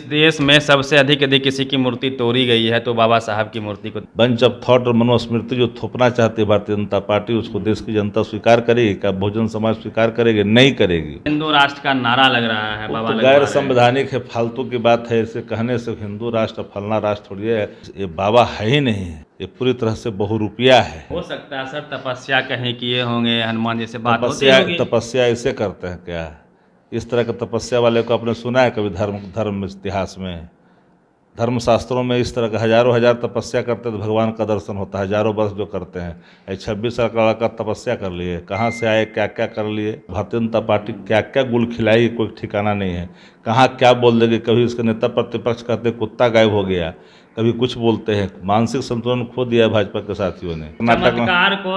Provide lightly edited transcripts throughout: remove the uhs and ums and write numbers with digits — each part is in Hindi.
देश में सबसे अधिक किसी की मूर्ति तोड़ी गई है तो बाबा साहब की मूर्ति को बंच ऑफ थॉट और मनुस्मृति जो थोपना चाहती है भारतीय जनता पार्टी, उसको देश की जनता स्वीकार करेगी क्या? बहुजन समाज स्वीकार करेगी? नहीं करेगी। हिंदू राष्ट्र का नारा लग रहा है, बाबा तो लगवा गैर रहे हैं। संवैधानिक है, फालतू की बात है। इसे कहने से हिंदू राष्ट्र फलना राष्ट्र थोड़ी है। ये बाबा है ही नहीं है, ये पूरी तरह से बहुरूपिया है। हो सकता है सर तपस्या कहीं किए होंगे, हनुमान जी से बात होती तपस्या होगी। तपस्या इसे करते हैं क्या? इस तरह का तपस्या वाले को आपने सुना है कभी? धर्म इतिहास में, धर्मशास्त्रों में इस तरह का हजारों हजार तपस्या करते तो भगवान का दर्शन होता है। हजारों वर्ष जो करते हैं, 26 साल का लड़का तपस्या कर लिए, कहाँ से आए, क्या क्या कर लिए। भारतीय जनता पार्टी क्या क्या गुल खिलाई, कोई ठिकाना नहीं है। कहाँ क्या बोल देगी। कभी इसके नेता प्रतिपक्ष कहते कुत्ता गायब हो गया, कभी कुछ बोलते हैं। मानसिक संतुलन खो दिया भाजपा के साथियों ने। चमत्कार को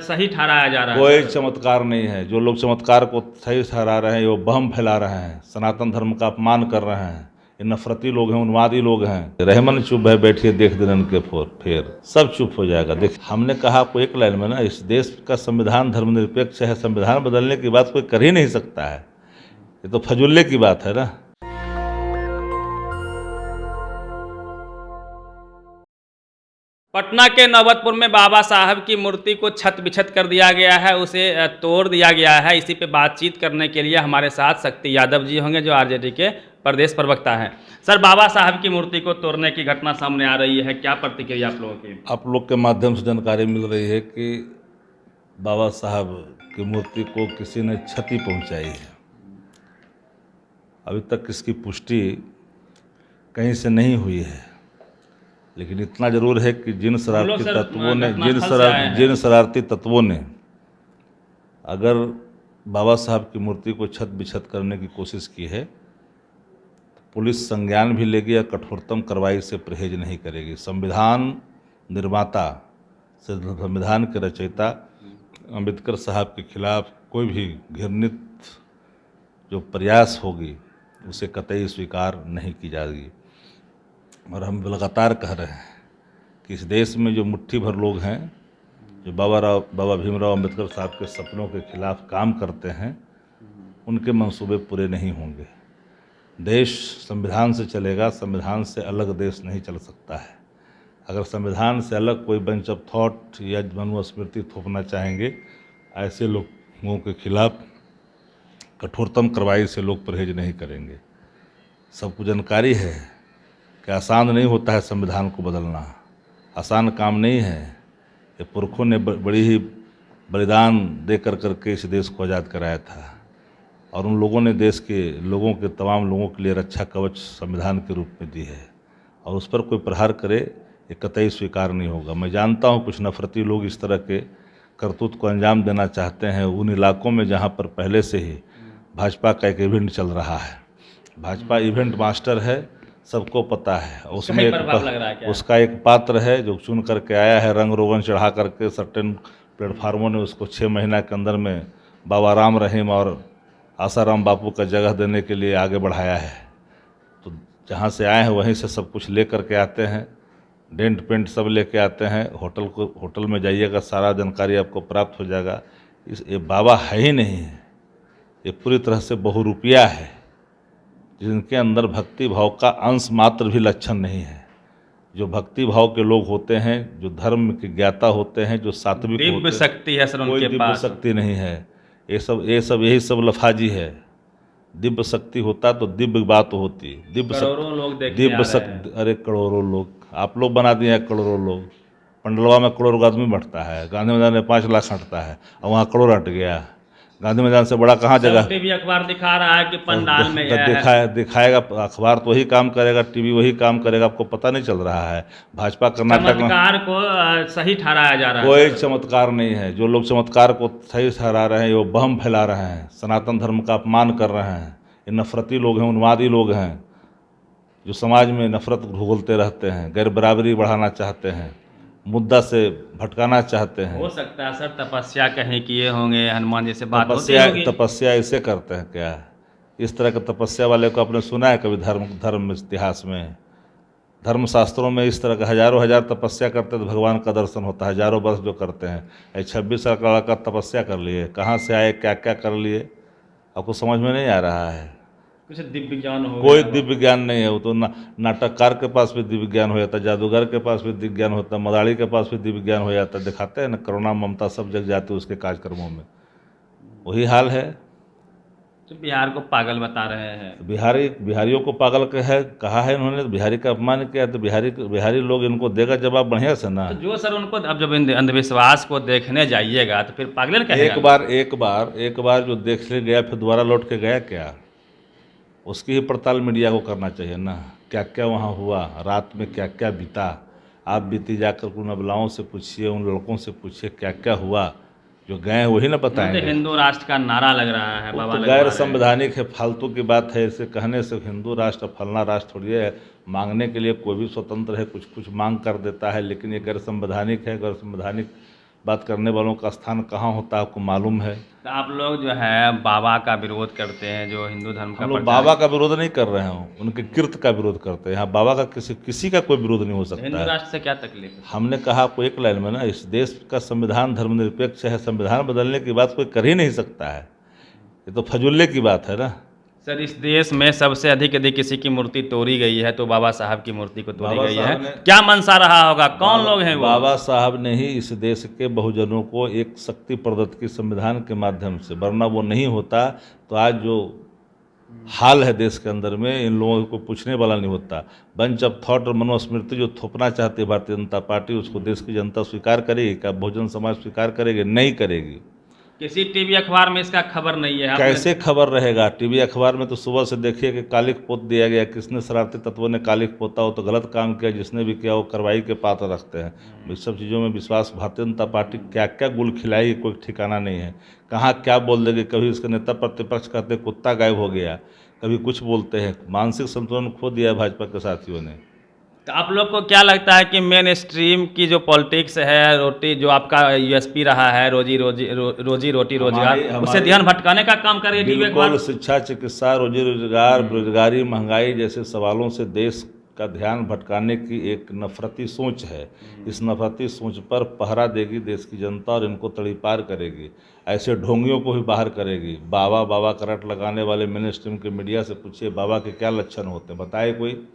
सही ठहराया जा रहा है। कोई चमत्कार नहीं है। जो लोग चमत्कार को सही ठहरा रहे हैं वो बम फैला रहे हैं, सनातन धर्म का अपमान कर रहे हैं। ये नफरती लोग हैं, उन्मादी लोग हैं। रहमन चुप है, बैठिए देख दिन के फिर सब चुप हो जाएगा। देख, हमने कहा आपको एक लाइन में ना, इस देश का संविधान धर्मनिरपेक्ष है। संविधान बदलने की बात कोई कर ही नहीं सकता है। ये तो फजुल्ले की बात है ना। पटना के नौबतपुर में बाबा साहब की मूर्ति को छत बिछत कर दिया गया है, उसे तोड़ दिया गया है। इसी पे बातचीत करने के लिए हमारे साथ शक्ति यादव जी होंगे, जो आरजेडी के प्रदेश प्रवक्ता हैं। सर, बाबा साहब की मूर्ति को तोड़ने की घटना सामने आ रही है, क्या प्रतिक्रिया आप लोगों की? आप लोग के माध्यम से जानकारी मिल रही है कि बाबा साहब की मूर्ति को किसी ने क्षति पहुंचाई है। अभी तक इसकी पुष्टि कहीं से नहीं हुई है, लेकिन इतना जरूर है कि जिन शरारती तत्वों ने अगर बाबा साहब की मूर्ति को छत बिछत करने की कोशिश की है, तो पुलिस संज्ञान भी लेगी या कठोरतम कार्रवाई से परहेज नहीं करेगी। संविधान निर्माता, संविधान के रचयिता अम्बेडकर साहब के खिलाफ कोई भी घृणित जो प्रयास होगी उसे कतई स्वीकार नहीं की जाएगी। और हम लगातार कह रहे हैं कि इस देश में जो मुट्ठी भर लोग हैं, जो बाबा भीमराव अम्बेडकर साहब के सपनों के खिलाफ काम करते हैं, उनके मंसूबे पूरे नहीं होंगे। देश संविधान से चलेगा, संविधान से अलग देश नहीं चल सकता है। अगर संविधान से अलग कोई बेंच ऑफ थॉट या मनुस्मृति थोपना चाहेंगे, ऐसे लोगों के खिलाफ कठोरतम कार्रवाई से लोग परहेज नहीं करेंगे। सबको जानकारी है कि आसान नहीं होता है संविधान को बदलना, आसान काम नहीं है। ये पुरखों ने बड़ी ही बलिदान दे करके इस देश को आज़ाद कराया था, और उन लोगों ने देश के लोगों के तमाम लोगों के लिए रक्षा कवच संविधान के रूप में दी है, और उस पर कोई प्रहार करे ये कतई स्वीकार नहीं होगा। मैं जानता हूँ कुछ नफरती लोग इस तरह के करतूत को अंजाम देना चाहते हैं उन इलाकों में जहाँ पर पहले से ही भाजपा का एक इवेंट चल रहा है। भाजपा इवेंट मास्टर है, सबको पता है। उसमें उसका एक पात्र है जो चुन करके आया है, रंग रोगन चढ़ा करके सर्टेन प्लेटफार्मों ने उसको 6 महीना के अंदर में बाबा राम रहीम और आसाराम बापू का जगह देने के लिए आगे बढ़ाया है। तो जहाँ से आए हैं वहीं से सब कुछ ले करके आते हैं, डेंट पेंट सब लेके आते हैं। होटल में जाइएगा, सारा जानकारी आपको प्राप्त हो जाएगा। ये बाबा है ही नहीं है, ये पूरी तरह से बहुरूपिया है, जिनके अंदर भक्ति भाव का अंश मात्र भी लक्षण नहीं है। जो भक्ति भाव के लोग होते हैं, जो धर्म के ज्ञाता होते हैं, जो सात्विक दिव्य शक्ति है सर उनके पास। दिव्य शक्ति नहीं है। ये सब यही सब लफाजी है। दिव्य शक्ति होता तो दिव्य बात होती। दिव्य शक्ति, अरे करोड़ों लोग आप लोग बना दिए हैं। करोड़ों लोग, पंडलवा में करोड़ों आदमी बैठता है, गांधी मैदान में 5 लाख हटता है, और वहाँ करोड़ हट गया। गांधी मैदान से बड़ा कहाँ जगह? टीवी अखबार दिखा रहा है कि पंडाल में दिखाएगा। अखबार तो वही काम करेगा, टीवी वही काम करेगा, आपको पता नहीं चल रहा है। भाजपा कर्नाटक में चमत्कार को सही ठहराया जा रहा है। कोई चमत्कार नहीं है। जो लोग चमत्कार को सही ठहरा रहे हैं वो बम फैला रहे हैं, सनातन धर्म का अपमान कर रहे हैं। ये नफरती लोग हैं, उन्मादी लोग हैं, जो समाज में नफरत घोलते रहते हैं, गैर बराबरी बढ़ाना चाहते हैं, मुद्दा से भटकाना चाहते हैं। हो सकता है सर तपस्या कहीं किए होंगे, हनुमान जी से बात होती होगी। तपस्या इसे करते हैं क्या? इस तरह का तपस्या वाले को आपने सुना है कभी? धर्म इतिहास में, धर्मशास्त्रों में इस तरह का हजारों हजार तपस्या करते तो भगवान का दर्शन होता है। हजारों वर्ष जो करते हैं, 26 साल का लड़का तपस्या कर लिए, कहाँ से आए, क्या क्या कर लिए, आपको समझ में नहीं आ रहा है। कुछ दिव्य ज्ञान हो कोई गया। दिव्य ज्ञान नहीं है। वो तो नाटककार के पास भी दिव्य ज्ञान हो जाता, जादूगर के पास भी दिव्य ज्ञान होता, मदारी के पास भी दिव्य ज्ञान हो जाता। दिखाते हैं ना, करुणा ममता सब जग जाती है उसके कार्यक्रमों में। वही हाल है। तो बिहार को पागल बता रहे हैं। बिहारियों को पागल कहा है इन्होंने, तो बिहारी का अपमान किया। तो बिहारी लोग इनको देगा जवाब बढ़िया से ना। तो जो सर उनको अब जब अंधविश्वास को देखने जाइएगा तो फिर पागल कहेगा। एक बार जो देख ले गया फिर दोबारा लौट के गया क्या? उसकी ही पड़ताल मीडिया को करना चाहिए ना, क्या क्या वहाँ हुआ, रात में क्या क्या बीता। आप बीती जाकर उन अबलाओं से पूछिए, उन लड़कों से पूछिए क्या क्या हुआ। जो गए हैं वही ना बताएंगे। हिंदू राष्ट्र का नारा लग रहा है, वो बाबा तो लगवा गैर रहे हैं। संवैधानिक है, फालतू की बात है। इसे कहने से हिंदू राष्ट्र फलना राष्ट्र थोड़ी है। मांगने के लिए कोई भी स्वतंत्र है, कुछ कुछ मांग कर देता है, लेकिन ये गैर संवैधानिक है। गैर संवैधानिक बात करने वालों का स्थान कहाँ होता है आपको मालूम है। तो आप लोग जो है बाबा का विरोध करते हैं, जो हिंदू धर्म का हम लोग प्रचार- बाबा का विरोध नहीं कर रहे हैं, उनके कृत्य का विरोध करते हैं। यहाँ बाबा का किसी का कोई विरोध नहीं हो सकता हिंदू है। राष्ट्र से क्या तकलीफ है? हमने कहा आपको एक लाइन में ना, इस देश का संविधान धर्मनिरपेक्ष है। संविधान बदलने की बात कोई कर ही नहीं सकता है। ये तो फजुल्ले की बात है ना। सर इस देश में सबसे अधिक यदि किसी की मूर्ति तोड़ी गई है तो बाबा साहब की मूर्ति को तोड़ी बाबा गई है। साहब ने- क्या मंशा रहा होगा, कौन लोग हैं वो? बाबा साहब ने ही इस देश के बहुजनों को एक शक्ति प्रदत्त की संविधान के माध्यम से, वरना वो नहीं होता तो आज जो हाल है देश के अंदर में, इन लोगों को पूछने वाला नहीं होता। बंच ऑफ थॉट और मनुस्मृति जो थोपना चाहती है भारतीय जनता पार्टी, उसको देश की जनता स्वीकार करेगी क्या? बहुजन समाज स्वीकार करेगी? नहीं करेगी। किसी टीवी अखबार में इसका खबर नहीं है। आपने- कैसे खबर रहेगा? टीवी अखबार में तो सुबह से देखिए कि कालिख पोत दिया गया। किसने शरारती तत्वों ने कालिख पोता हो तो गलत काम किया, जिसने भी किया वो कार्रवाई के पात्र रखते हैं। इस सब चीज़ों में विश्वास, भारतीय जनता पार्टी क्या क्या गुल खिलाएगी कोई ठिकाना नहीं है। कहाँ क्या बोल देगी। कभी इसके नेता प्रतिपक्ष कहते कुत्ता गायब हो गया, कभी कुछ बोलते हैं। मानसिक संतुलन खो दिया भाजपा के साथियों ने। तो आप लोग को क्या लगता है कि मेन स्ट्रीम की जो पॉलिटिक्स है, रोटी जो आपका यूएसपी रहा है, रोजी रोटी रोजगार, उससे ध्यान भटकाने का काम कर रही है टीवी बिल्कुल। अखबार? शिक्षा, चिकित्सा, रोजी रोजगार, बेरोजगारी, महंगाई जैसे सवालों से देश का ध्यान भटकाने की एक नफरती सोच है। इस नफरती सोच पर पहरा देगी देश की जनता और इनको तड़ीपार करेगी। ऐसे ढोंगियों को भी बाहर करेगी। बाबा बाबा का रट लगाने वाले मेन स्ट्रीम के मीडिया से पूछिए बाबा के क्या लक्षण होते हैं, बताए कोई?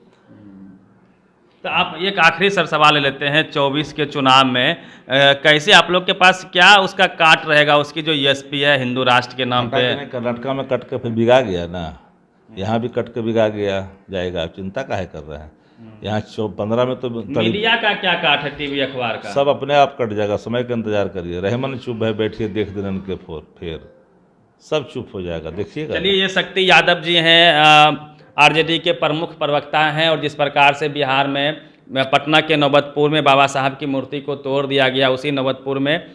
तो आप एक आखिरी सर सवाल ले लेते हैं। 24 के चुनाव में कैसे आप लोग के पास क्या उसका काट रहेगा, उसकी जो यूएसपी है हिंदू राष्ट्र के नाम पे? कर्नाटका में कट के फिर बिगा गया ना, यहाँ भी कट के बिगा गया जाएगा। आप चिंता काहे कर रहे हैं? यहाँ 15 में तो मीडिया का क्या काट है टीवी अखबार का? सब अपने आप कट जाएगा। समय का इंतजार करिए। रहमन चुप है, बैठिए देख दिन के फिर सब चुप हो जाएगा, देखिएगा। चलिए, ये शक्ति यादव जी हैं, आरजेडी के प्रमुख प्रवक्ता हैं। और जिस प्रकार से बिहार में पटना के नौबतपुर में बाबा साहब की मूर्ति को तोड़ दिया गया, उसी नौबतपुर में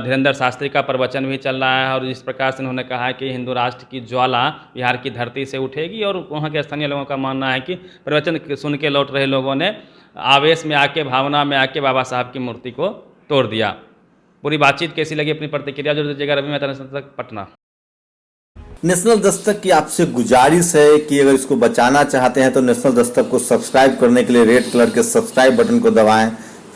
धीरेन्द्र शास्त्री का प्रवचन भी चल रहा है। और जिस प्रकार से उन्होंने कहा है कि हिंदू राष्ट्र की ज्वाला बिहार की धरती से उठेगी। और वहाँ के स्थानीय लोगों का मानना है कि प्रवचन सुन के लौट रहे लोगों ने आवेश में आके, भावना में आके बाबा साहब की मूर्ति को तोड़ दिया। पूरी बातचीत कैसी लगी, अपनी प्रतिक्रिया जरूर दीजिएगा। रवि मेहता, नेशनल दस्तक, पटना। नेशनल दस्तक की आपसे गुजारिश है कि अगर इसको बचाना चाहते हैं तो नेशनल दस्तक को सब्सक्राइब करने के लिए रेड कलर के सब्सक्राइब बटन को दबाएं,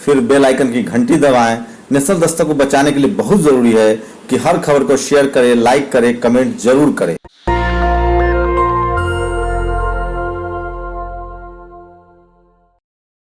फिर बेल आइकन की घंटी दबाएं। नेशनल दस्तक को बचाने के लिए बहुत जरूरी है कि हर खबर को शेयर करें, लाइक करें, कमेंट जरूर करें।